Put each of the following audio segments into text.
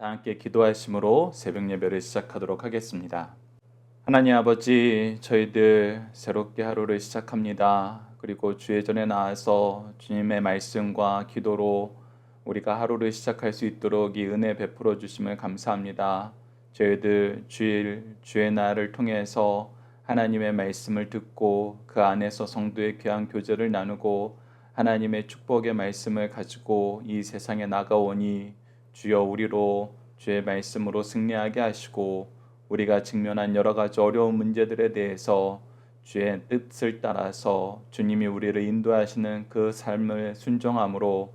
다 함께 기도하심으로 새벽 예배를 시작하도록 하겠습니다. 하나님 아버지, 저희들 새롭게 하루를 시작합니다. 그리고 주의 전에 나와서 주님의 말씀과 기도로 우리가 하루를 시작할 수 있도록 이 은혜 베풀어 주심을 감사합니다. 저희들 주의 날을 통해서 하나님의 말씀을 듣고 그 안에서 성도의 귀한 교제를 나누고 하나님의 축복의 말씀을 가지고 이 세상에 나가오니 주여 우리로 주의 말씀으로 승리하게 하시고 우리가 직면한 여러 가지 어려운 문제들에 대해서 주의 뜻을 따라서 주님이 우리를 인도하시는 그 삶을 순종함으로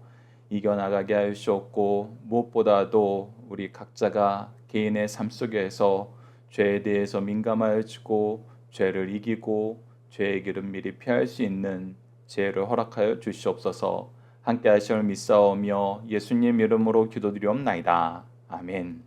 이겨나가게 하시옵고 무엇보다도 우리 각자가 개인의 삶 속에서 죄에 대해서 민감하여지고 죄를 이기고 죄의 길을 미리 피할 수 있는 지혜를 허락하여 주시옵소서. 함께 하심을 믿사오며 예수님 이름으로 기도드리옵나이다. 아멘.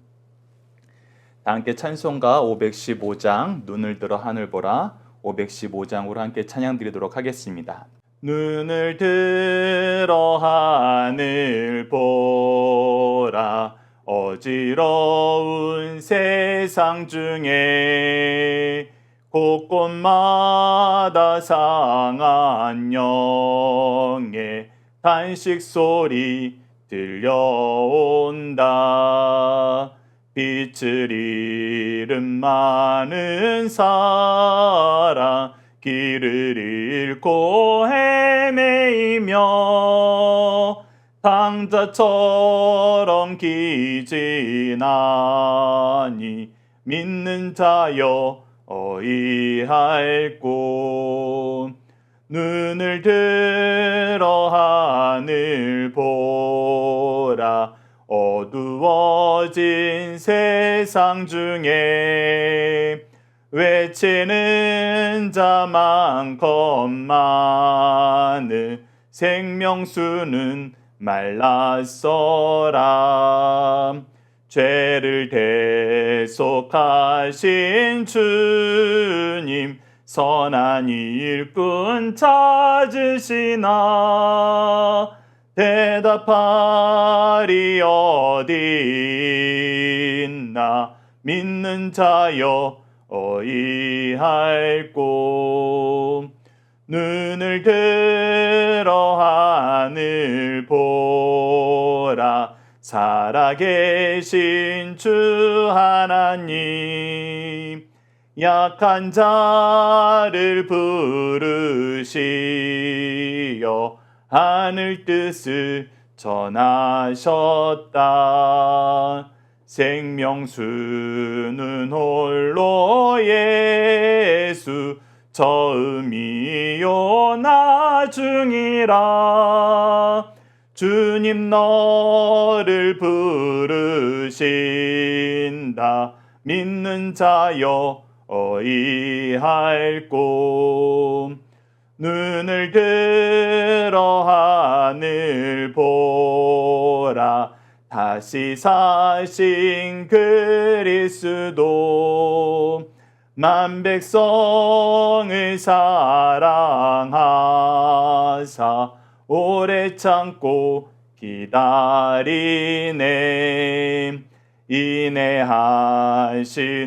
다 함께 찬송가 515장 눈을 들어 하늘 보라 515장으로 함께 찬양 드리도록 하겠습니다. 눈을 들어 하늘 보라 어지러운 세상 중에 곳곳마다 상한 영의 탄식 소리 들려온다. 빛을 잃은 많은 사람 길을 잃고 헤매이며 당자처럼 기진하니 믿는 자여 어이할 곳 눈을 들어 하늘 보라 어두워진 세상 중에 외치는 자 많건만은 생명수는 말랐어라. 죄를 대속하신 주님 선한 일꾼 찾으시나 대답하리 어디 있나 믿는 자여 어이할 곳 눈을 들어 하늘 보라 살아계신 주 하나님 약한 자를 부르시어 하늘 뜻을 전하셨다. 생명수는 홀로 예수 처음이요 나중이라. 주님 너를 부르신다. 믿는 자여 어이할 곳 눈을 들어 하늘 보라 다시 사신 그리스도 만 백성을 사랑하사 오래 참고 기다리네 인내하신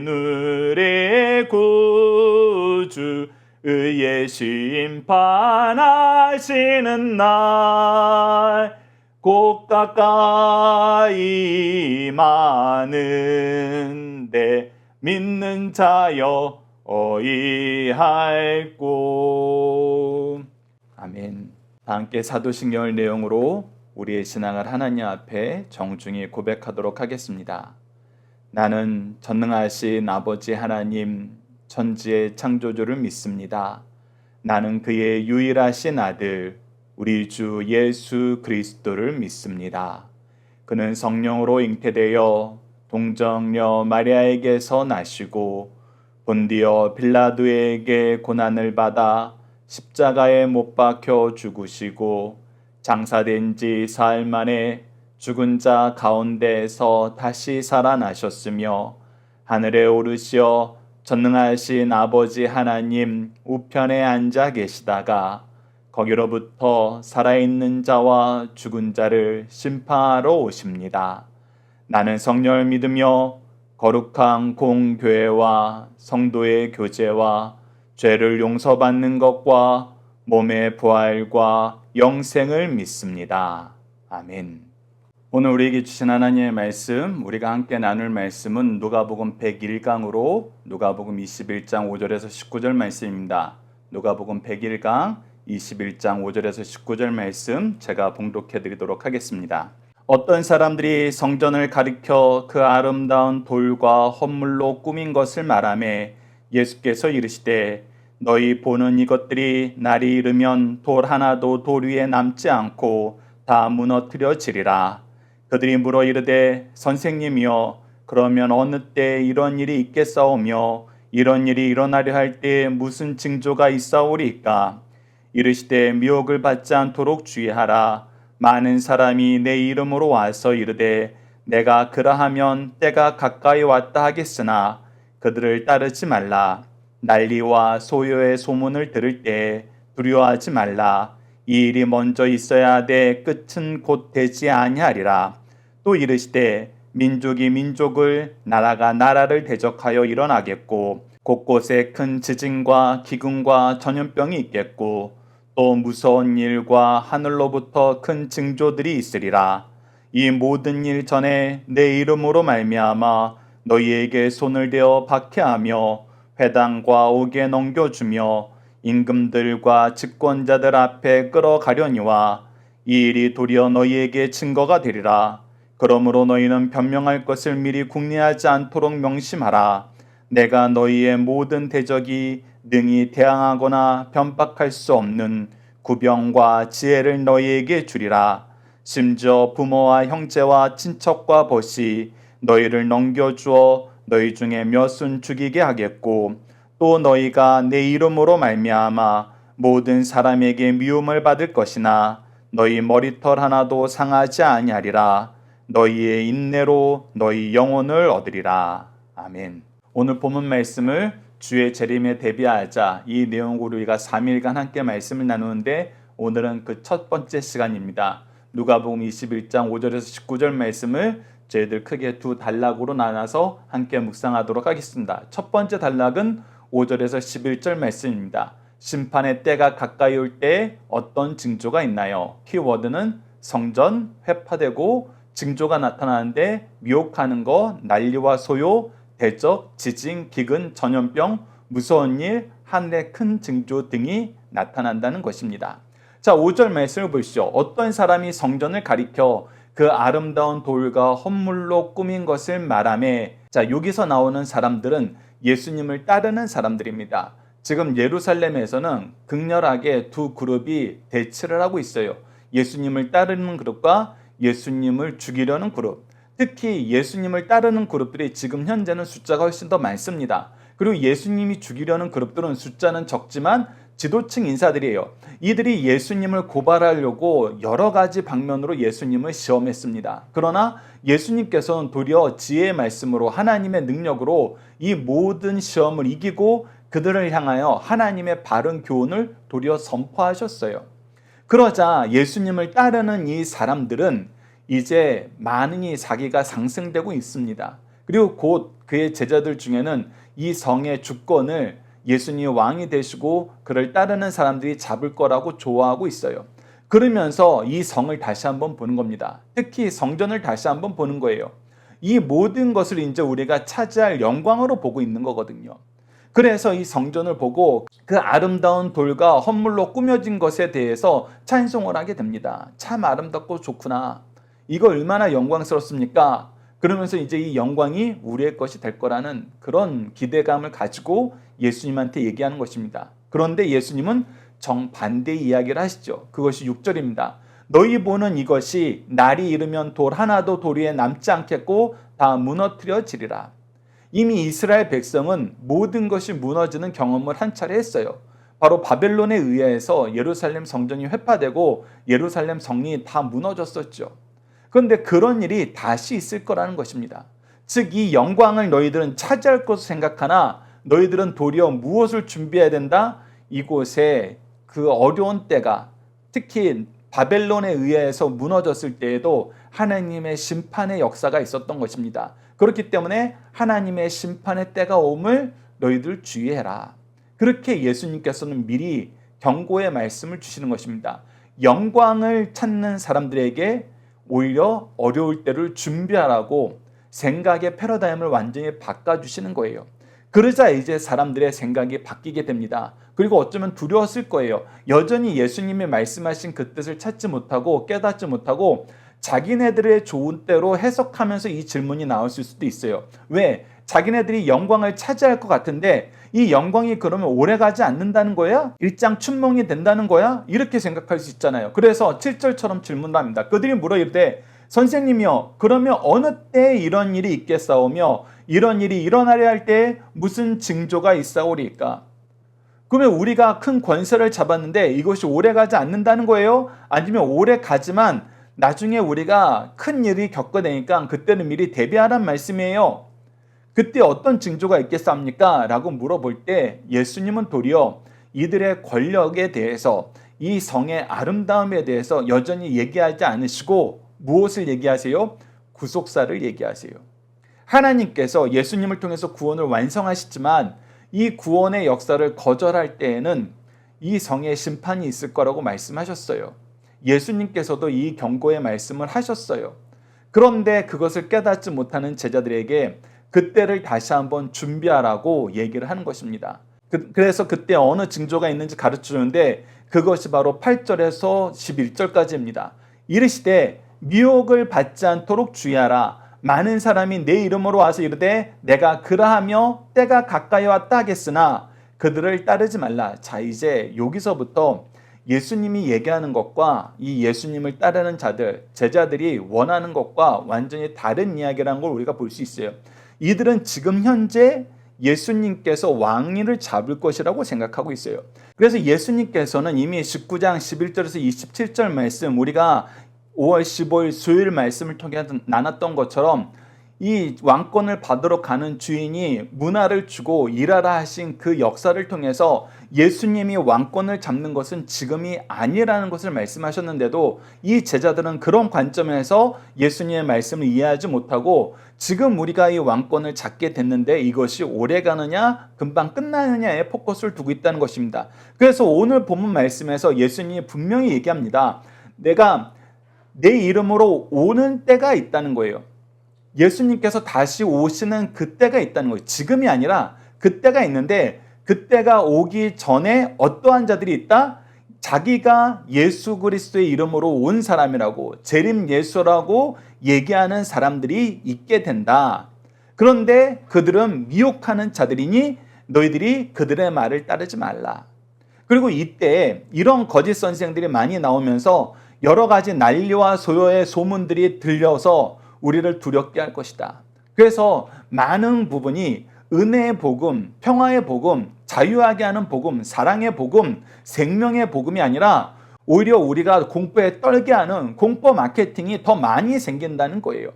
우리 구주 의의 심판하시는 날 곧 가까이 많은데 믿는 자여 어이할 곳 아멘. 함께 사도신경을 내용으로 우리의 신앙을 하나님 앞에 정중히 고백하도록 하겠습니다. 나는 전능하신 아버지 하나님 천지의 창조주를 믿습니다. 나는 그의 유일하신 아들 우리 주 예수 그리스도를 믿습니다. 그는 성령으로 잉태되어 동정녀 마리아에게서 나시고 본디오 빌라도에게 고난을 받아 십자가에 못 박혀 죽으시고 장사된 지 사흘 만에 죽은 자 가운데에서 다시 살아나셨으며 하늘에 오르시어 전능하신 아버지 하나님 우편에 앉아 계시다가 거기로부터 살아있는 자와 죽은 자를 심판하러 오십니다. 나는 성령을 믿으며 거룩한 공교회와 성도의 교제와 죄를 용서받는 것과 몸의 부활과 영생을 믿습니다. 아멘. 오늘 우리에게 주신 하나님의 말씀, 우리가 함께 나눌 말씀은 누가복음 101강으로 누가복음 21장 5절에서 19절 말씀입니다. 누가복음 101강 21장 5절에서 19절 말씀 제가 봉독해 드리도록 하겠습니다. 어떤 사람들이 성전을 가리켜 그 아름다운 돌과 헌물로 꾸민 것을 말하매 예수께서 이르시되 너희 보는 이것들이 날이 이르면 돌 하나도 돌 위에 남지 않고 다 무너뜨려지리라. 그들이 물어 이르되 선생님이여 그러면 어느 때 이런 일이 있겠사오며 이런 일이 일어나려 할 때 무슨 징조가 있사오리까? 이르시되 미혹을 받지 않도록 주의하라. 많은 사람이 내 이름으로 와서 이르되 내가 그러하면 때가 가까이 왔다 하겠으나 그들을 따르지 말라. 난리와 소요의 소문을 들을 때 두려워하지 말라. 이 일이 먼저 있어야 하되 끝은 곧 되지 아니하리라. 또 이르시되 민족이 민족을 나라가 나라를 대적하여 일어나겠고 곳곳에 큰 지진과 기근과 전염병이 있겠고 또 무서운 일과 하늘로부터 큰 징조들이 있으리라. 이 모든 일 전에 내 이름으로 말미암아 너희에게 손을 대어 박해하며 회당과 옥에 넘겨주며 임금들과 집권자들 앞에 끌어가려니와 이 일이 도리어 너희에게 증거가 되리라. 그러므로 너희는 변명할 것을 미리 궁리하지 않도록 명심하라. 내가 너희의 모든 대적이 능히 대항하거나 변박할 수 없는 구병과 지혜를 너희에게 주리라. 심지어 부모와 형제와 친척과 벗이 너희를 넘겨주어 너희 중에 몇은 죽이게 하겠고 또 너희가 내 이름으로 말미암아 모든 사람에게 미움을 받을 것이나 너희 머리털 하나도 상하지 아니하리라. 너희의 인내로 너희 영혼을 얻으리라. 아멘. 오늘 본문 말씀을 주의 재림에 대비하자 이 내용으로 우리가 3일간 함께 말씀을 나누는데 오늘은 그 첫 번째 시간입니다. 누가복음 21장 5절에서 19절 말씀을 저희들 크게 두 단락으로 나눠서 함께 묵상하도록 하겠습니다. 첫 번째 단락은 5절에서 11절 말씀입니다. 심판의 때가 가까이 올 때 어떤 징조가 있나요? 키워드는 성전 회파되고 징조가 나타나는데 미혹하는 거, 난리와 소요, 대적, 지진, 기근, 전염병, 무서운 일, 하늘의 큰 징조 등이 나타난다는 것입니다. 자, 5절 말씀을 보시죠. 어떤 사람이 성전을 가리켜 그 아름다운 돌과 헌물로 꾸민 것을 말하매, 자, 여기서 나오는 사람들은 예수님을 따르는 사람들입니다. 지금 예루살렘에서는 극렬하게 두 그룹이 대치를 하고 있어요. 예수님을 따르는 그룹과 예수님을 죽이려는 그룹. 특히 예수님을 따르는 그룹들이 지금 현재는 숫자가 훨씬 더 많습니다. 그리고 예수님이 죽이려는 그룹들은 숫자는 적지만 지도층 인사들이에요. 이들이 예수님을 고발하려고 여러 가지 방면으로 예수님을 시험했습니다. 그러나 예수님께서는 도리어 지혜의 말씀으로 하나님의 능력으로 이 모든 시험을 이기고 그들을 향하여 하나님의 바른 교훈을 도리어 선포하셨어요. 그러자 예수님을 따르는 이 사람들은 이제 많이 자기가 상승되고 있습니다. 그리고 곧 그의 제자들 중에는 이 성의 주권을 예수님이 왕이 되시고 그를 따르는 사람들이 잡을 거라고 좋아하고 있어요. 그러면서 이 성을 다시 한번 보는 겁니다. 특히 성전을 다시 한번 보는 거예요. 이 모든 것을 이제 우리가 차지할 영광으로 보고 있는 거거든요. 그래서 이 성전을 보고 그 아름다운 돌과 헌물로 꾸며진 것에 대해서 찬송을 하게 됩니다. 참 아름답고 좋구나. 이거 얼마나 영광스럽습니까? 그러면서 이제 이 영광이 우리의 것이 될 거라는 그런 기대감을 가지고 예수님한테 얘기하는 것입니다. 그런데 예수님은 정반대의 이야기를 하시죠. 그것이 6절입니다. 너희 보는 이것이 날이 이르면 돌 하나도 돌 위에 남지 않겠고 다 무너뜨려지리라. 이미 이스라엘 백성은 모든 것이 무너지는 경험을 한 차례 했어요. 바로 바벨론에 의해서 예루살렘 성전이 회파되고 예루살렘 성이 다 무너졌었죠. 그런데 그런 일이 다시 있을 거라는 것입니다. 즉 이 영광을 너희들은 차지할 것으로 생각하나 너희들은 도리어 무엇을 준비해야 된다? 이곳에 그 어려운 때가 특히 바벨론에 의해서 무너졌을 때에도 하나님의 심판의 역사가 있었던 것입니다. 그렇기 때문에 하나님의 심판의 때가 옴을 너희들 주의해라. 그렇게 예수님께서는 미리 경고의 말씀을 주시는 것입니다. 영광을 찾는 사람들에게 오히려 어려울 때를 준비하라고 생각의 패러다임을 완전히 바꿔주시는 거예요. 그러자 이제 사람들의 생각이 바뀌게 됩니다. 그리고 어쩌면 두려웠을 거예요. 여전히 예수님이 말씀하신 그 뜻을 찾지 못하고 깨닫지 못하고 자기네들의 좋은 대로 해석하면서 이 질문이 나왔을 수도 있어요. 왜? 자기네들이 영광을 차지할 것 같은데 이 영광이 그러면 오래가지 않는다는 거야? 일장춘몽이 된다는 거야? 이렇게 생각할 수 있잖아요. 그래서 7절처럼 질문을 합니다. 그들이 물어 이르되 선생님이여 그러면 어느 때에 이런 일이 있겠사오며 이런 일이 일어나려 할 때에 무슨 징조가 있사오리까? 그러면 우리가 큰 권세를 잡았는데 이것이 오래가지 않는다는 거예요? 아니면 오래가지만 나중에 우리가 큰 일이 겪어내니까 그때는 미리 대비하란 말씀이에요. 그때 어떤 징조가 있겠습니까? 라고 물어볼 때 예수님은 도리어 이들의 권력에 대해서 이 성의 아름다움에 대해서 여전히 얘기하지 않으시고 무엇을 얘기하세요? 구속사를 얘기하세요. 하나님께서 예수님을 통해서 구원을 완성하시지만 이 구원의 역사를 거절할 때에는 이 성의 심판이 있을 거라고 말씀하셨어요. 예수님께서도 이 경고의 말씀을 하셨어요. 그런데 그것을 깨닫지 못하는 제자들에게 그때를 다시 한번 준비하라고 얘기를 하는 것입니다. 그래서 그때 어느 징조가 있는지 가르쳐주는데 그것이 바로 8절에서 11절까지입니다. 이르시되 미혹을 받지 않도록 주의하라. 많은 사람이 내 이름으로 와서 이르되 내가 그러하며 때가 가까이 왔다 하겠으나 그들을 따르지 말라. 자, 이제 여기서부터 예수님이 얘기하는 것과 이 예수님을 따르는 자들, 제자들이 원하는 것과 완전히 다른 이야기라는 걸 우리가 볼 수 있어요. 이들은 지금 현재 예수님께서 왕위를 잡을 것이라고 생각하고 있어요. 그래서 예수님께서는 이미 19장 11절에서 27절 말씀, 우리가 5월 15일 수요일 말씀을 통해 나눴던 것처럼 이 왕권을 받으러 가는 주인이 문화를 주고 일하라 하신 그 역사를 통해서 예수님이 왕권을 잡는 것은 지금이 아니라는 것을 말씀하셨는데도 이 제자들은 그런 관점에서 예수님의 말씀을 이해하지 못하고 지금 우리가 이 왕권을 잡게 됐는데 이것이 오래 가느냐 금방 끝나느냐에 포커스를 두고 있다는 것입니다. 그래서 오늘 본문 말씀에서 예수님이 분명히 얘기합니다. 내가 내 이름으로 오는 때가 있다는 거예요. 예수님께서 다시 오시는 그때가 있다는 거예요. 지금이 아니라 그때가 있는데 그때가 오기 전에 어떠한 자들이 있다? 자기가 예수 그리스도의 이름으로 온 사람이라고 재림 예수라고 얘기하는 사람들이 있게 된다. 그런데 그들은 미혹하는 자들이니 너희들이 그들의 말을 따르지 말라. 그리고 이때 이런 거짓 선생들이 많이 나오면서 여러 가지 난리와 소요의 소문들이 들려서 우리를 두렵게 할 것이다. 그래서 많은 부분이 은혜의 복음, 평화의 복음, 자유하게 하는 복음, 사랑의 복음, 생명의 복음이 아니라 오히려 우리가 공포에 떨게 하는 공포 마케팅이 더 많이 생긴다는 거예요.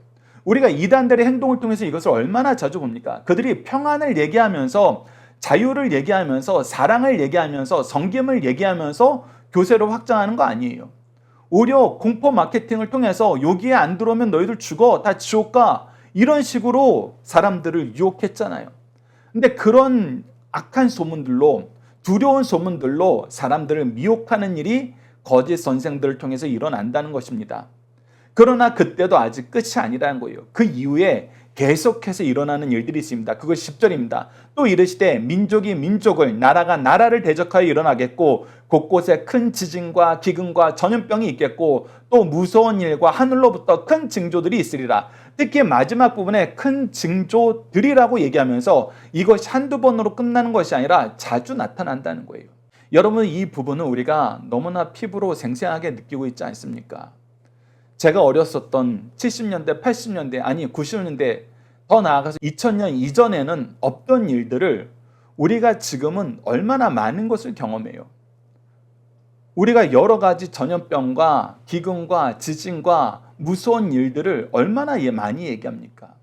우리가 이단들의 행동을 통해서 이것을 얼마나 자주 봅니까? 그들이 평안을 얘기하면서 자유를 얘기하면서 사랑을 얘기하면서 섬김을 얘기하면서 교세를 확장하는 거 아니에요. 오히려 공포 마케팅을 통해서 여기에 안 들어오면 너희들 죽어, 다 지옥 가, 이런 식으로 사람들을 유혹했잖아요. 근데 그런 악한 소문들로, 두려운 소문들로 사람들을 미혹하는 일이 거짓 선생들을 통해서 일어난다는 것입니다. 그러나 그때도 아직 끝이 아니라는 거예요. 그 이후에 계속해서 일어나는 일들이 있습니다. 그것이 10절입니다. 또 이르시되 민족이 민족을, 나라가 나라를 대적하여 일어나겠고 곳곳에 큰 지진과 기근과 전염병이 있겠고 또 무서운 일과 하늘로부터 큰 징조들이 있으리라. 특히 마지막 부분에 큰 징조들이라고 얘기하면서 이것이 한두 번으로 끝나는 것이 아니라 자주 나타난다는 거예요. 여러분, 이 부분은 우리가 너무나 피부로 생생하게 느끼고 있지 않습니까? 제가 어렸었던 70년대, 80년대, 아니 90년대, 더 나아가서 2000년 이전에는 없던 일들을 우리가 지금은 얼마나 많은 것을 경험해요. 우리가 여러 가지 전염병과 기근과 지진과 무서운 일들을 얼마나 많이 얘기합니까?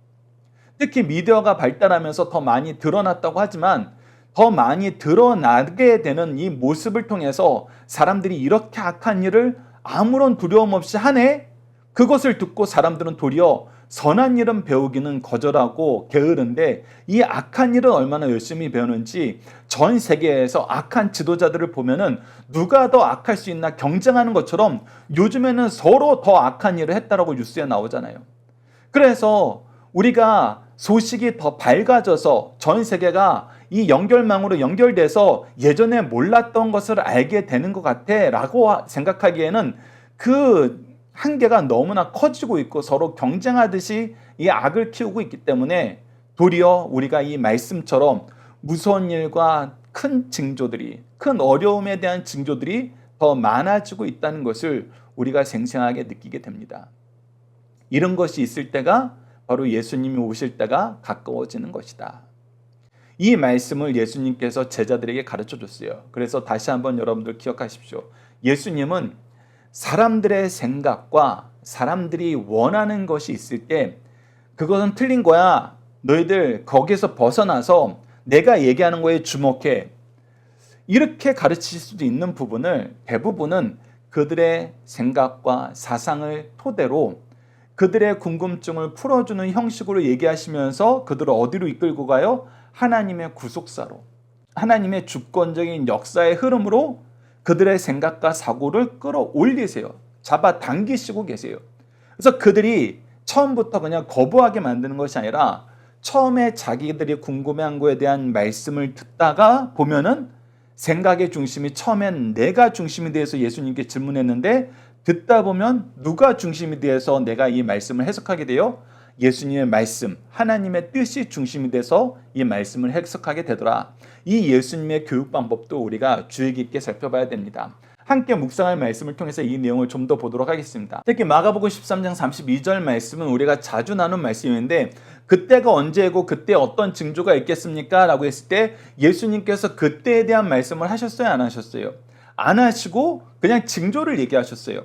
특히 미디어가 발달하면서 더 많이 드러났다고 하지만 더 많이 드러나게 되는 이 모습을 통해서 사람들이 이렇게 악한 일을 아무런 두려움 없이 하네? 그것을 듣고 사람들은 도리어 선한 일은 배우기는 거절하고 게으른데 이 악한 일은 얼마나 열심히 배우는지 전 세계에서 악한 지도자들을 보면은 누가 더 악할 수 있나 경쟁하는 것처럼 요즘에는 서로 더 악한 일을 했다라고 뉴스에 나오잖아요. 그래서 우리가 소식이 더 밝아져서 전 세계가 이 연결망으로 연결돼서 예전에 몰랐던 것을 알게 되는 것 같아 라고 생각하기에는 그 한계가 너무나 커지고 있고 서로 경쟁하듯이 이 악을 키우고 있기 때문에 도리어 우리가 이 말씀처럼 무서운 일과 큰 징조들이, 큰 어려움에 대한 징조들이 더 많아지고 있다는 것을 우리가 생생하게 느끼게 됩니다. 이런 것이 있을 때가 바로 예수님이 오실 때가 가까워지는 것이다. 이 말씀을 예수님께서 제자들에게 가르쳐 줬어요. 그래서 다시 한번 여러분들 기억하십시오. 예수님은 사람들의 생각과 사람들이 원하는 것이 있을 때 그것은 틀린 거야. 너희들 거기서 벗어나서 내가 얘기하는 거에 주목해. 이렇게 가르칠 수도 있는 부분을 대부분은 그들의 생각과 사상을 토대로 그들의 궁금증을 풀어주는 형식으로 얘기하시면서 그들을 어디로 이끌고 가요? 하나님의 구속사로, 하나님의 주권적인 역사의 흐름으로 그들의 생각과 사고를 끌어올리세요. 잡아당기시고 계세요. 그래서 그들이 처음부터 그냥 거부하게 만드는 것이 아니라 처음에 자기들이 궁금해한 거에 대한 말씀을 듣다가 보면은 생각의 중심이 처음엔 내가 중심이 돼서 예수님께 질문했는데 듣다 보면 누가 중심이 돼서 내가 이 말씀을 해석하게 돼요? 예수님의 말씀, 하나님의 뜻이 중심이 돼서 이 말씀을 해석하게 되더라. 이 예수님의 교육 방법도 우리가 주의 깊게 살펴봐야 됩니다. 함께 묵상할 말씀을 통해서 이 내용을 좀 더 보도록 하겠습니다. 특히 마가복음 13장 32절 말씀은 우리가 자주 나눈 말씀인데 그때가 언제고 그때 어떤 징조가 있겠습니까? 라고 했을 때 예수님께서 그때에 대한 말씀을 하셨어요? 안 하셨어요? 안 하시고 그냥 징조를 얘기하셨어요.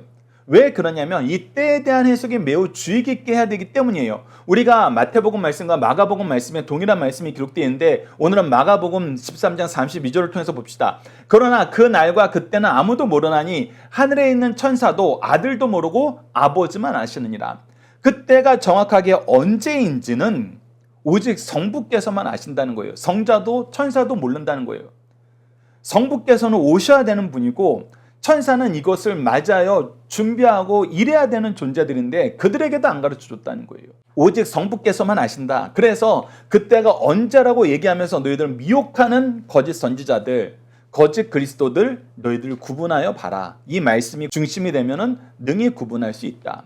왜 그러냐면 이 때에 대한 해석이 매우 주의 깊게 해야 되기 때문이에요. 우리가 마태복음 말씀과 마가복음 말씀에 동일한 말씀이 기록되어 있는데 오늘은 마가복음 13장 32절을 통해서 봅시다. 그러나 그 날과 그때는 아무도 모르나니 하늘에 있는 천사도 아들도 모르고 아버지만 아시느니라. 그때가 정확하게 언제인지는 오직 성부께서만 아신다는 거예요. 성자도 천사도 모른다는 거예요. 성부께서는 오셔야 되는 분이고 천사는 이것을 맞아요 준비하고 일해야 되는 존재들인데 그들에게도 안 가르쳐줬다는 거예요. 오직 성부께서만 아신다. 그래서 그때가 언제라고 얘기하면서 너희들 미혹하는 거짓 선지자들, 거짓 그리스도들 너희들 구분하여 봐라. 이 말씀이 중심이 되면은 능히 구분할 수 있다.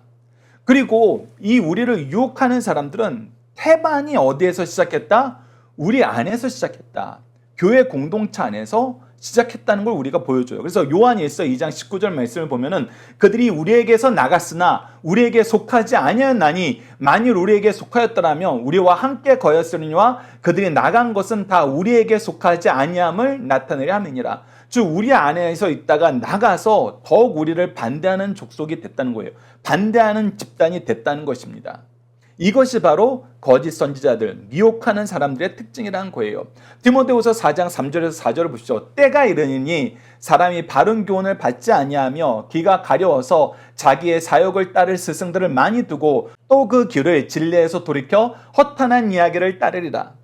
그리고 이 우리를 유혹하는 사람들은 태반이 어디에서 시작했다? 우리 안에서 시작했다. 교회 공동체 안에서 시작했다는 걸 우리가 보여줘요. 그래서 요한일서 2장 19절 말씀을 보면은 그들이 우리에게서 나갔으나 우리에게 속하지 아니하였나니 만일 우리에게 속하였더라면 우리와 함께 거였으리니와 그들이 나간 것은 다 우리에게 속하지 아니함을 나타내려 함이니라. 즉 우리 안에서 있다가 나가서 더욱 우리를 반대하는 족속이 됐다는 거예요. 반대하는 집단이 됐다는 것입니다. 이것이 바로 거짓 선지자들, 미혹하는 사람들의 특징이라는 거예요. 디모데후서 4장 3절에서 4절을 보시죠. 때가 이르니 사람이 바른 교훈을 받지 아니하며 귀가 가려워서 자기의 사욕을 따를 스승들을 많이 두고 또 그 귀를 진리에서 돌이켜 허탄한 이야기를 따르리라.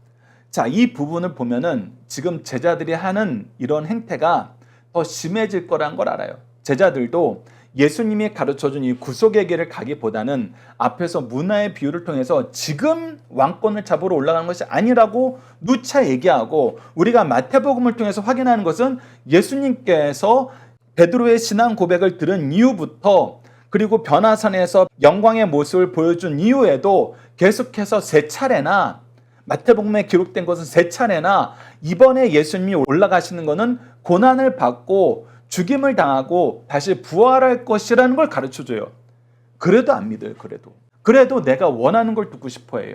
자, 이 부분을 보면은 지금 제자들이 하는 이런 행태가 더 심해질 거란 걸 알아요. 제자들도 예수님이 가르쳐준 이 구속의 길을 가기보다는 앞에서 문화의 비유를 통해서 지금 왕권을 잡으러 올라가는 것이 아니라고 누차 얘기하고 우리가 마태복음을 통해서 확인하는 것은 예수님께서 베드로의 신앙 고백을 들은 이후부터 그리고 변화산에서 영광의 모습을 보여준 이후에도 계속해서 세 차례나 마태복음에 기록된 것은 세 차례나 이번에 예수님이 올라가시는 것은 고난을 받고 죽임을 당하고 다시 부활할 것이라는 걸 가르쳐줘요. 그래도 안 믿어요. 그래도 내가 원하는 걸 듣고 싶어 해요.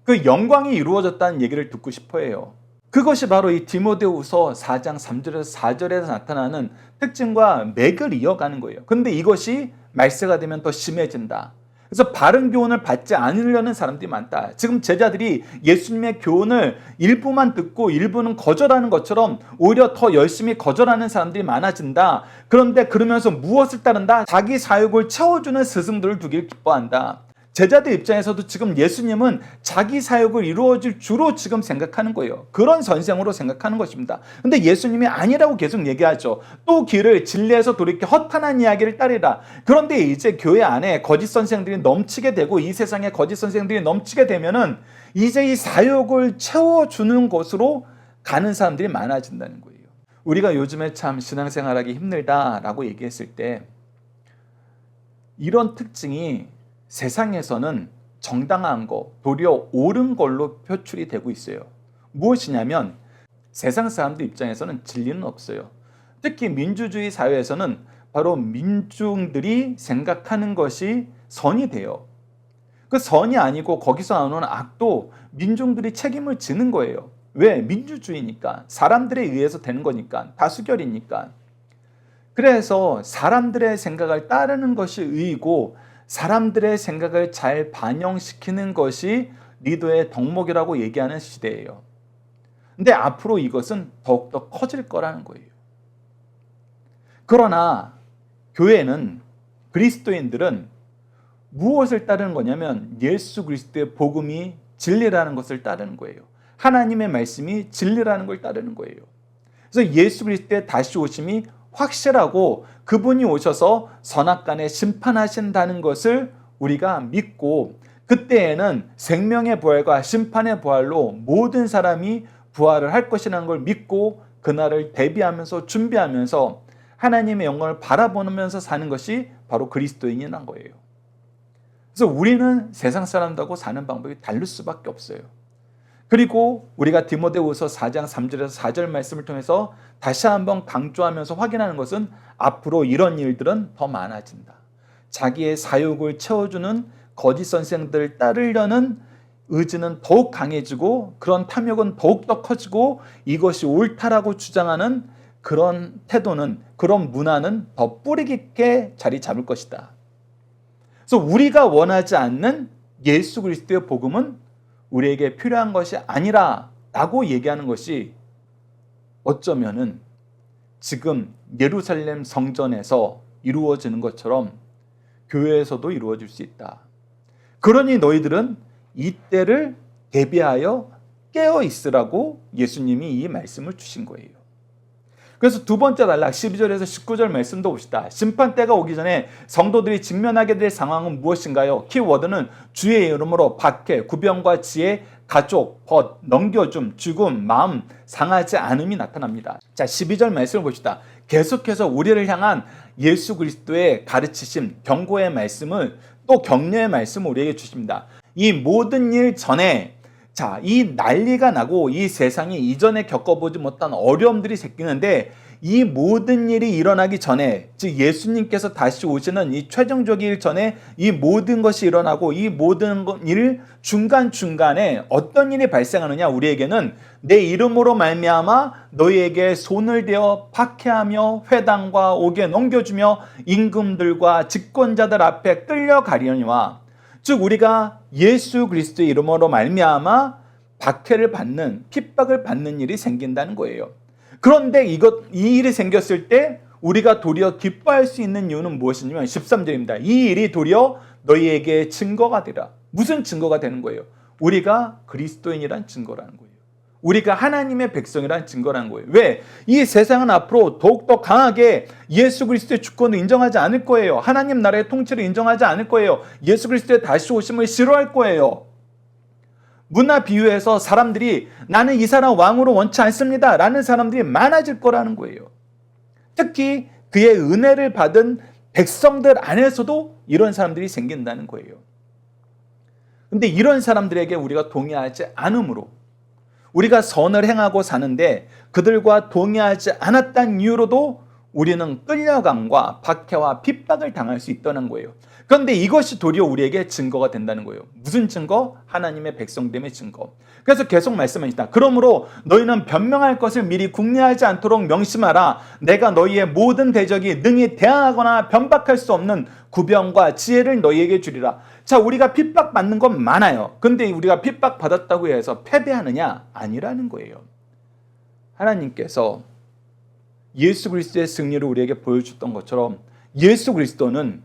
그 영광이 이루어졌다는 얘기를 듣고 싶어 해요. 그것이 바로 이 디모데후서 4장 3절에서 4절에서 나타나는 특징과 맥을 이어가는 거예요. 근데 이것이 말세가 되면 더 심해진다. 그래서 바른 교훈을 받지 않으려는 사람들이 많다. 지금 제자들이 예수님의 교훈을 일부만 듣고 일부는 거절하는 것처럼 오히려 더 열심히 거절하는 사람들이 많아진다. 그런데 그러면서 무엇을 따른다? 자기 사욕을 채워주는 스승들을 두길 기뻐한다. 제자들 입장에서도 지금 예수님은 자기 사역을 이루어질 주로 지금 생각하는 거예요. 그런 선생으로 생각하는 것입니다. 근데 예수님이 아니라고 계속 얘기하죠. 또 길을 진리에서 돌이켜 허탄한 이야기를 따르라. 그런데 이제 교회 안에 거짓 선생들이 넘치게 되고 이 세상에 거짓 선생들이 넘치게 되면은 이제 이 사역을 채워주는 것으로 가는 사람들이 많아진다는 거예요. 우리가 요즘에 참 신앙생활하기 힘들다라고 얘기했을 때 이런 특징이 세상에서는 정당한 거, 도리어 옳은 걸로 표출이 되고 있어요. 무엇이냐면 세상 사람들 입장에서는 진리는 없어요. 특히 민주주의 사회에서는 바로 민중들이 생각하는 것이 선이 돼요. 그 선이 아니고 거기서 나오는 악도 민중들이 책임을 지는 거예요. 왜? 민주주의니까. 사람들에 의해서 되는 거니까. 다수결이니까. 그래서 사람들의 생각을 따르는 것이 의이고 사람들의 생각을 잘 반영시키는 것이 리더의 덕목이라고 얘기하는 시대예요. 근데 앞으로 이것은 더욱더 커질 거라는 거예요. 그러나 교회는, 그리스도인들은 무엇을 따르는 거냐면 예수 그리스도의 복음이 진리라는 것을 따르는 거예요. 하나님의 말씀이 진리라는 걸 따르는 거예요. 그래서 예수 그리스도의 다시 오심이 확실하고 그분이 오셔서 선악간에 심판하신다는 것을 우리가 믿고 그때에는 생명의 부활과 심판의 부활로 모든 사람이 부활을 할 것이라는 걸 믿고 그날을 대비하면서 준비하면서 하나님의 영광을 바라보면서 사는 것이 바로 그리스도인이란 거예요. 그래서 우리는 세상 사람들하고 사는 방법이 다를 수밖에 없어요. 그리고 우리가 디모데후서 4장 3절에서 4절 말씀을 통해서 다시 한번 강조하면서 확인하는 것은 앞으로 이런 일들은 더 많아진다. 자기의 사욕을 채워주는 거짓 선생들을 따르려는 의지는 더욱 강해지고 그런 탐욕은 더욱더 커지고 이것이 옳다라고 주장하는 그런 태도는, 그런 문화는 더 뿌리 깊게 자리 잡을 것이다. 그래서 우리가 원하지 않는 예수 그리스도의 복음은 우리에게 필요한 것이 아니라 라고 얘기하는 것이 어쩌면은 지금 예루살렘 성전에서 이루어지는 것처럼 교회에서도 이루어질 수 있다. 그러니 너희들은 이때를 대비하여 깨어 있으라고 예수님이 이 말씀을 주신 거예요. 그래서 두 번째 단락 12절에서 19절 말씀도 봅시다. 심판 때가 오기 전에 성도들이 직면하게 될 상황은 무엇인가요? 키워드는 주의 이름으로 박해, 구병과 지혜, 가족, 벗, 넘겨줌, 죽음, 마음 상하지 않음이 나타납니다. 자, 12절 말씀을 봅시다. 계속해서 우리를 향한 예수 그리스도의 가르치심, 경고의 말씀을 또 격려의 말씀을 우리에게 주십니다. 이 모든 일 전에 이 난리가 나고 이 세상이 이전에 겪어보지 못한 어려움들이 생기는데 이 모든 일이 일어나기 전에, 즉 예수님께서 다시 오시는 이 최종적인 일 전에 이 모든 것이 일어나고 이 모든 일 중간중간에 어떤 일이 발생하느냐, 우리에게는 내 이름으로 말미암아 너희에게 손을 대어 박해하며 회당과 옥에 넘겨주며 임금들과 집권자들 앞에 끌려가려니와, 즉 우리가 예수 그리스도의 이름으로 말미암아 박해를 받는, 핍박을 받는 일이 생긴다는 거예요. 그런데 이 일이 생겼을 때 우리가 도리어 기뻐할 수 있는 이유는 무엇이냐면 13절입니다. 이 일이 도리어 너희에게 증거가 되라. 무슨 증거가 되는 거예요? 우리가 그리스도인이란 증거라는 거예요. 우리가 하나님의 백성이란 증거라는 거예요. 왜? 이 세상은 앞으로 더욱더 강하게 예수 그리스도의 주권을 인정하지 않을 거예요. 하나님 나라의 통치를 인정하지 않을 거예요. 예수 그리스도의 다시 오심을 싫어할 거예요. 문화 비유에서 사람들이 나는 이 사람 왕으로 원치 않습니다 라는 사람들이 많아질 거라는 거예요. 특히 그의 은혜를 받은 백성들 안에서도 이런 사람들이 생긴다는 거예요. 그런데 이런 사람들에게 우리가 동의하지 않으므로, 우리가 선을 행하고 사는데 그들과 동의하지 않았다는 이유로도 우리는 끌려감과 박해와 핍박을 당할 수 있다는 거예요. 그런데 이것이 도리어 우리에게 증거가 된다는 거예요. 무슨 증거? 하나님의 백성됨의 증거. 그래서 계속 말씀하십니다. 그러므로 너희는 변명할 것을 미리 궁리하지 않도록 명심하라. 내가 너희의 모든 대적이 능히 대항하거나 변박할 수 없는 구변과 지혜를 너희에게 주리라. 자, 우리가 핍박받는 건 많아요. 근데 우리가 핍박받았다고 해서 패배하느냐? 아니라는 거예요. 하나님께서 예수 그리스도의 승리를 우리에게 보여줬던 것처럼 예수 그리스도의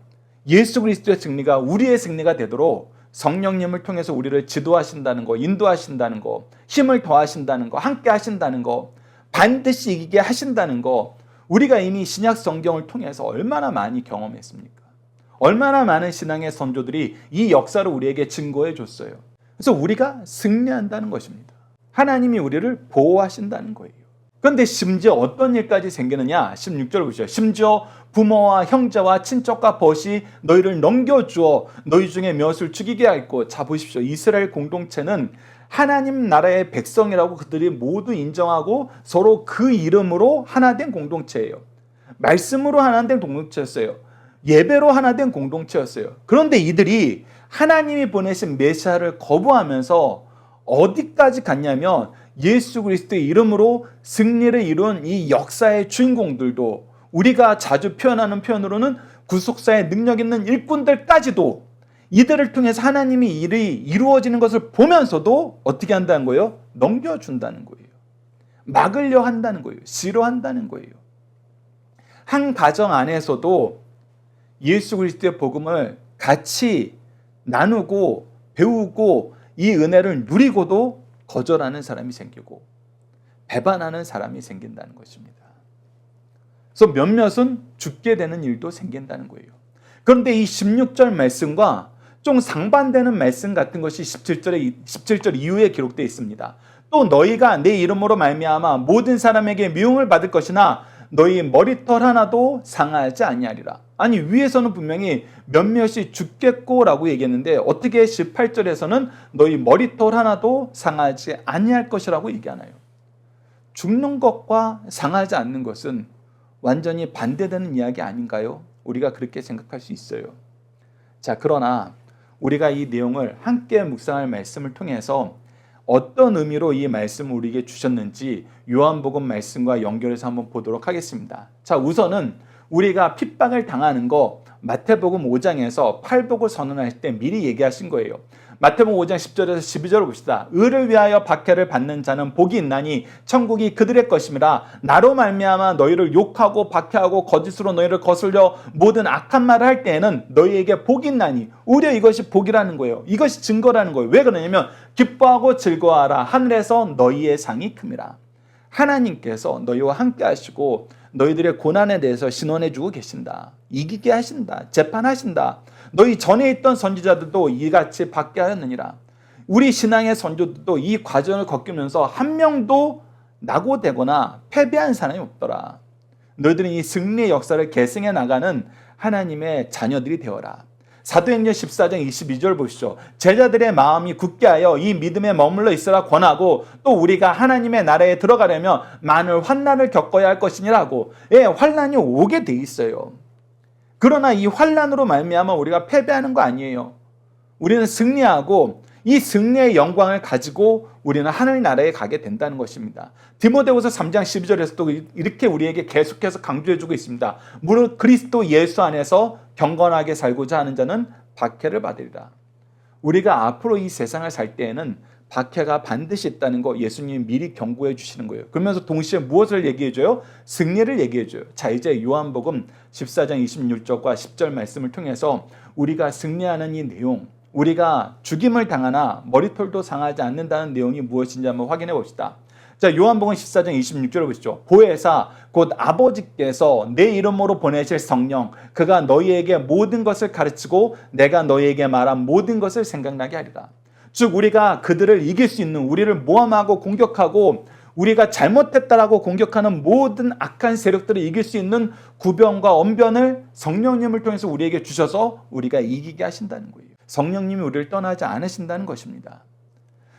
승리가 우리의 승리가 되도록 성령님을 통해서 우리를 지도하신다는 거, 인도하신다는 거, 힘을 더하신다는 거, 함께 하신다는 거, 반드시 이기게 하신다는 거, 우리가 이미 신약 성경을 통해서 얼마나 많이 경험했습니까? 얼마나 많은 신앙의 선조들이 이 역사를 우리에게 증거해 줬어요. 그래서 우리가 승리한다는 것입니다. 하나님이 우리를 보호하신다는 거예요. 그런데 심지어 어떤 일까지 생기느냐? 16절 보시죠. 심지어 부모와 형제와 친척과 벗이 너희를 넘겨주어 너희 중에 몇을 죽이게 하였고, 자 보십시오. 이스라엘 공동체는 하나님 나라의 백성이라고 그들이 모두 인정하고 서로 그 이름으로 하나 된 공동체예요. 말씀으로 하나 된 공동체였어요. 예배로 하나 된 공동체였어요. 그런데 이들이 하나님이 보내신 메시아를 거부하면서 어디까지 갔냐면 예수 그리스도의 이름으로 승리를 이룬 이 역사의 주인공들도, 우리가 자주 표현하는 표현으로는 구속사의 능력 있는 일꾼들까지도 이들을 통해서 하나님이 일이 이루어지는 것을 보면서도 어떻게 한다는 거예요? 넘겨준다는 거예요. 막으려 한다는 거예요. 싫어한다는 거예요. 한 가정 안에서도 예수 그리스도의 복음을 같이 나누고 배우고 이 은혜를 누리고도 거절하는 사람이 생기고 배반하는 사람이 생긴다는 것입니다. 그래서 몇몇은 죽게 되는 일도 생긴다는 거예요. 그런데 이 16절 말씀과 좀 상반되는 말씀 같은 것이 17절 이후에 기록되어 있습니다. 또 너희가 내 이름으로 말미암아 모든 사람에게 미움을 받을 것이나 너희 머리털 하나도 상하지 아니하리라. 아니, 위에서는 분명히 몇몇이 죽겠고라고 얘기했는데 어떻게 18절에서는 너희 머리털 하나도 상하지 아니할 것이라고 얘기하나요? 죽는 것과 상하지 않는 것은 완전히 반대되는 이야기 아닌가요? 우리가 그렇게 생각할 수 있어요. 자, 그러나 우리가 이 내용을 함께 묵상할 말씀을 통해서 어떤 의미로 이 말씀을 우리에게 주셨는지 요한복음 말씀과 연결해서 한번 보도록 하겠습니다. 자, 우선은 우리가 핍박을 당하는 거 마태복음 5장에서 팔복을 선언할 때 미리 얘기하신 거예요. 마태복음 5장 10절에서 12절을 봅시다. 의를 위하여 박해를 받는 자는 복이 있나니 천국이 그들의 것임이라. 나로 말미암아 너희를 욕하고 박해하고 거짓으로 너희를 거슬려 모든 악한 말을 할 때에는 너희에게 복이 있나니. 오히려 이것이 복이라는 거예요. 이것이 증거라는 거예요. 왜 그러냐면 기뻐하고 즐거워하라. 하늘에서 너희의 상이 큼이라. 하나님께서 너희와 함께 하시고 너희들의 고난에 대해서 신원해주고 계신다. 이기게 하신다. 재판하신다. 너희 전에 있던 선지자들도 이같이 받게 하였느니라. 우리 신앙의 선조들도 이 과정을 겪으면서 한 명도 낙오되거나 패배한 사람이 없더라. 너희들은 이 승리의 역사를 계승해 나가는 하나님의 자녀들이 되어라. 사도행전 14장 22절 보시죠. 제자들의 마음이 굳게 하여 이 믿음에 머물러 있으라 권하고, 또 우리가 하나님의 나라에 들어가려면 많은 환난을 겪어야 할 것이니라고. 예, 환난이 오게 돼 있어요. 그러나 이 환난으로 말미암아 우리가 패배하는 거 아니에요. 우리는 승리하고 이 승리의 영광을 가지고 우리는 하늘나라에 가게 된다는 것입니다. 디모데후서 3장 12절에서 또 이렇게 우리에게 계속해서 강조해주고 있습니다. 무릇 그리스도 예수 안에서 경건하게 살고자 하는 자는 박해를 받으리라. 우리가 앞으로 이 세상을 살 때에는 박해가 반드시 있다는 거 예수님이 미리 경고해 주시는 거예요. 그러면서 동시에 무엇을 얘기해 줘요? 승리를 얘기해 줘요. 자, 이제 요한복음 14장 26절과 10절 말씀을 통해서 우리가 승리하는 이 내용, 우리가 죽임을 당하나 머리털도 상하지 않는다는 내용이 무엇인지 한번 확인해 봅시다. 자, 요한복음 14장 26절을 보시죠. 보혜사 곧 아버지께서 내 이름으로 보내실 성령, 그가 너희에게 모든 것을 가르치고 내가 너희에게 말한 모든 것을 생각나게 하리라. 즉 우리가 그들을 이길 수 있는, 우리를 모함하고 공격하고 우리가 잘못했다라고 공격하는 모든 악한 세력들을 이길 수 있는 구변과 언변을 성령님을 통해서 우리에게 주셔서 우리가 이기게 하신다는 거예요. 성령님이 우리를 떠나지 않으신다는 것입니다.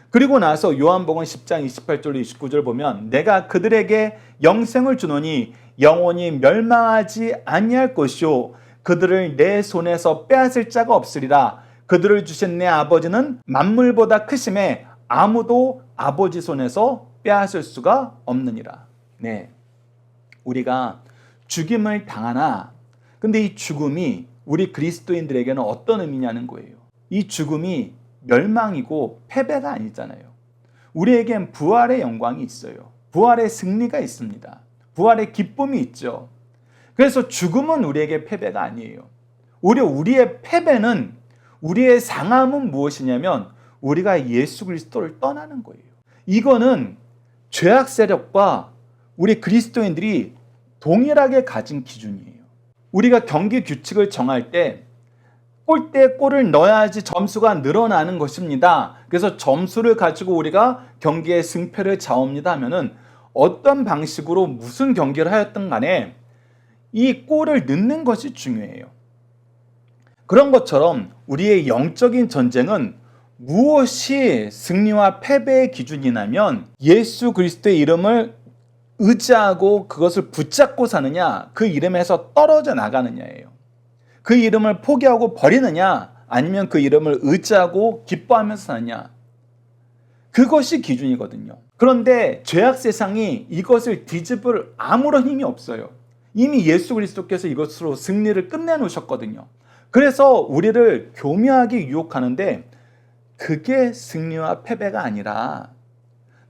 그리고 나서 요한복음 10장 28절 29절 보면 내가 그들에게 영생을 주노니 영원히 멸망하지 아니할 것이요 그들을 내 손에서 빼앗을 자가 없으리라. 그들을 주신 내 아버지는 만물보다 크심에 아무도 아버지 손에서 빼앗을 수가 없느니라. 네, 우리가 죽임을 당하나 근데 이 죽음이 우리 그리스도인들에게는 어떤 의미냐는 거예요. 이 죽음이 멸망이고 패배가 아니잖아요. 우리에겐 부활의 영광이 있어요. 부활의 승리가 있습니다. 부활의 기쁨이 있죠. 그래서 죽음은 우리에게 패배가 아니에요. 오히려 우리의 패배는, 우리의 상함은 무엇이냐면 우리가 예수 그리스도를 떠나는 거예요. 이거는 죄악 세력과 우리 그리스도인들이 동일하게 가진 기준이에요. 우리가 경기 규칙을 정할 때 골대에 골을 넣어야지 점수가 늘어나는 것입니다. 그래서 점수를 가지고 우리가 경기의 승패를 좌웁니다 하면은 어떤 방식으로 무슨 경기를 하였든 간에 이 골을 넣는 것이 중요해요. 그런 것처럼 우리의 영적인 전쟁은 무엇이 승리와 패배의 기준이냐면 예수 그리스도의 이름을 의지하고 그것을 붙잡고 사느냐, 그 이름에서 떨어져 나가느냐예요. 그 이름을 포기하고 버리느냐, 아니면 그 이름을 의지하고 기뻐하면서 사느냐, 그것이 기준이거든요. 그런데 죄악 세상이 이것을 뒤집을 아무런 힘이 없어요. 이미 예수 그리스도께서 이것으로 승리를 끝내놓으셨거든요. 그래서 우리를 교묘하게 유혹하는데 그게 승리와 패배가 아니라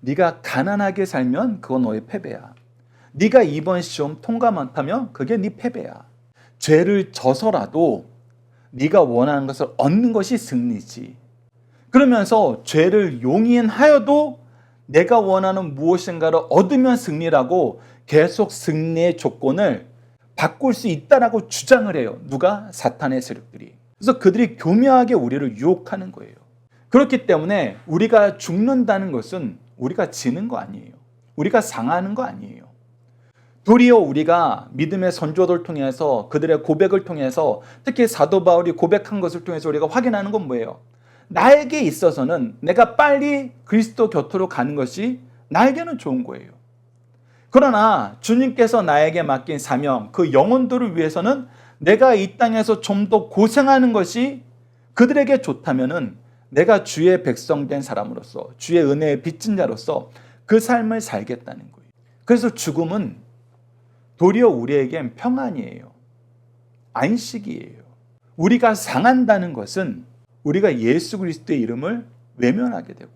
네가 가난하게 살면 그건 너의 패배야. 네가 이번 시험 통과 못하면 그게 네 패배야. 죄를 져서라도 네가 원하는 것을 얻는 것이 승리지. 그러면서 죄를 용인하여도 내가 원하는 무엇인가를 얻으면 승리라고 계속 승리의 조건을 바꿀 수 있다라고 주장을 해요. 누가? 사탄의 세력들이. 그래서 그들이 교묘하게 우리를 유혹하는 거예요. 그렇기 때문에 우리가 죽는다는 것은 우리가 지는 거 아니에요. 우리가 상하는 거 아니에요. 도리어 우리가 믿음의 선조들 통해서 그들의 고백을 통해서 특히 사도 바울이 고백한 것을 통해서 우리가 확인하는 건 뭐예요? 나에게 있어서는 내가 빨리 그리스도 곁으로 가는 것이 나에게는 좋은 거예요. 그러나 주님께서 나에게 맡긴 사명, 그 영혼들을 위해서는 내가 이 땅에서 좀 더 고생하는 것이 그들에게 좋다면은 내가 주의 백성 된 사람으로서, 주의 은혜의 빚진 자로서 그 삶을 살겠다는 거예요. 그래서 죽음은 도리어 우리에겐 평안이에요. 안식이에요. 우리가 상한다는 것은 우리가 예수 그리스도의 이름을 외면하게 되고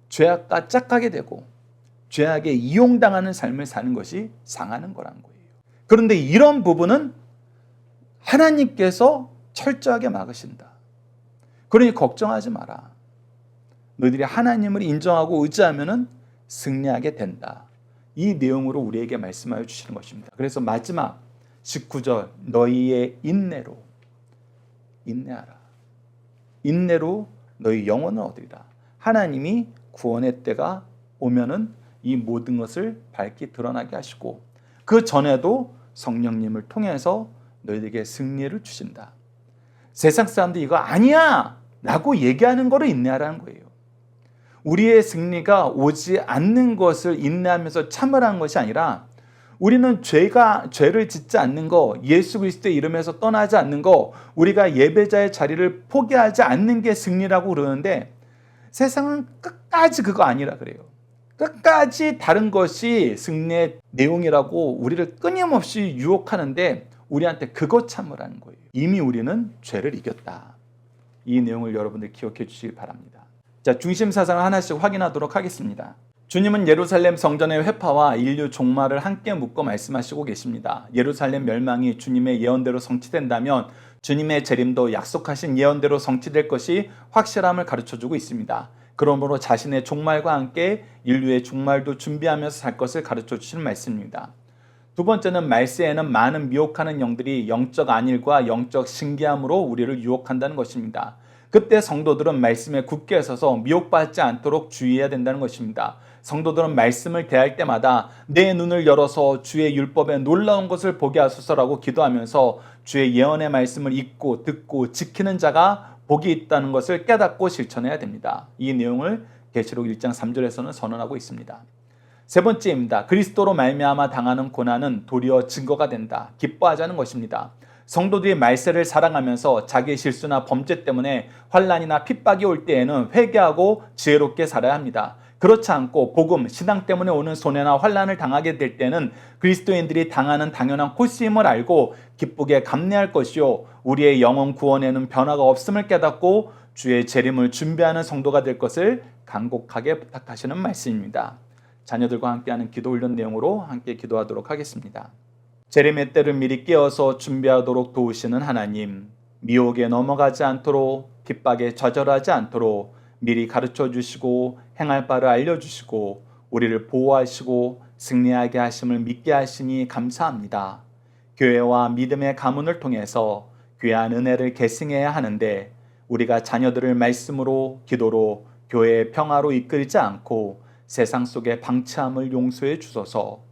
죄악과 짝하게 되고 죄악에 이용당하는 삶을 사는 것이 상하는 거란 거예요. 그런데 이런 부분은 하나님께서 철저하게 막으신다. 그러니 걱정하지 마라. 너희들이 하나님을 인정하고 의지하면 승리하게 된다. 이 내용으로 우리에게 말씀하여 주시는 것입니다. 그래서 마지막 19절, 너희의 인내로 인내하라. 인내로 너희 영혼을 얻으리라. 하나님이 구원의 때가 오면은 이 모든 것을 밝히 드러나게 하시고 그 전에도 성령님을 통해서 너희에게 승리를 주신다. 세상 사람들이 이거 아니야 라고 얘기하는 거를 인내하라는 거예요. 우리의 승리가 오지 않는 것을 인내하면서 참으라는 것이 아니라 우리는 죄를 짓지 않는 거, 예수 그리스도의 이름에서 떠나지 않는 거, 우리가 예배자의 자리를 포기하지 않는 게 승리라고 그러는데 세상은 끝까지 그거 아니라 그래요. 끝까지 다른 것이 승리의 내용이라고 우리를 끊임없이 유혹하는데 우리한테 그것 참으라는 거예요. 이미 우리는 죄를 이겼다. 이 내용을 여러분들 기억해 주시기 바랍니다. 자, 중심 사상을 하나씩 확인하도록 하겠습니다. 주님은 예루살렘 성전의 회파와 인류 종말을 함께 묶어 말씀하시고 계십니다. 예루살렘 멸망이 주님의 예언대로 성취된다면 주님의 재림도 약속하신 예언대로 성취될 것이 확실함을 가르쳐주고 있습니다. 그러므로 자신의 종말과 함께 인류의 종말도 준비하면서 살 것을 가르쳐 주시는 말씀입니다. 두 번째는 말세에는 많은 미혹하는 영들이 영적 안일과 영적 신기함으로 우리를 유혹한다는 것입니다. 그때 성도들은 말씀에 굳게 서서 미혹받지 않도록 주의해야 된다는 것입니다. 성도들은 말씀을 대할 때마다 내 눈을 열어서 주의 율법에 놀라운 것을 보게 하소서라고 기도하면서 주의 예언의 말씀을 읽고 듣고 지키는 자가 복이 있다는 것을 깨닫고 실천해야 됩니다. 이 내용을 계시록 1장 3절에서는 선언하고 있습니다. 세 번째입니다. 그리스도로 말미암아 당하는 고난은 도리어 증거가 된다. 기뻐하자는 것입니다. 성도들이 말세를 사랑하면서 자기의 실수나 범죄 때문에 환난이나 핍박이 올 때에는 회개하고 지혜롭게 살아야 합니다. 그렇지 않고 복음, 신앙 때문에 오는 손해나 환난을 당하게 될 때는 그리스도인들이 당하는 당연한 코스임을 알고 기쁘게 감내할 것이요 우리의 영혼 구원에는 변화가 없음을 깨닫고 주의 재림을 준비하는 성도가 될 것을 간곡하게 부탁하시는 말씀입니다. 자녀들과 함께하는 기도 훈련 내용으로 함께 기도하도록 하겠습니다. 재림의 때를 미리 깨어서 준비하도록 도우시는 하나님, 미혹에 넘어가지 않도록 핍박에 좌절하지 않도록 미리 가르쳐 주시고 행할 바를 알려주시고 우리를 보호하시고 승리하게 하심을 믿게 하시니 감사합니다. 교회와 믿음의 가문을 통해서 귀한 은혜를 계승해야 하는데 우리가 자녀들을 말씀으로 기도로 교회의 평화로 이끌지 않고 세상 속의 방치함을 용서해 주소서.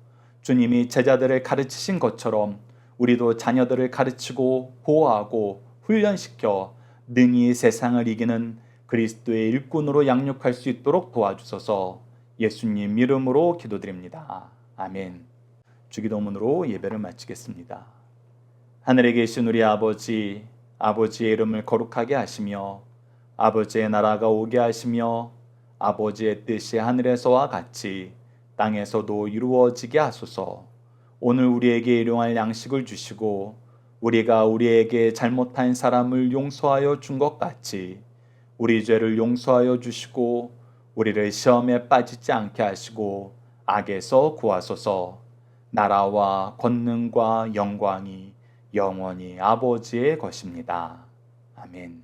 주님이 제자들을 가르치신 것처럼 우리도 자녀들을 가르치고 보호하고 훈련시켜 능히 세상을 이기는 그리스도의 일꾼으로 양육할 수 있도록 도와주소서. 예수님 이름으로 기도드립니다. 아멘. 주기도문으로 예배를 마치겠습니다. 하늘에 계신 우리 아버지, 아버지의 이름을 거룩하게 하시며 아버지의 나라가 오게 하시며 아버지의 뜻이 하늘에서와 같이 땅에서도 이루어지게 하소서. 오늘 우리에게 일용할 양식을 주시고 우리가 우리에게 잘못한 사람을 용서하여 준 것 같이 우리 죄를 용서하여 주시고 우리를 시험에 빠지지 않게 하시고 악에서 구하소서. 나라와 권능과 영광이 영원히 아버지의 것입니다. 아멘.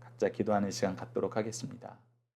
각자 기도하는 시간 갖도록 하겠습니다.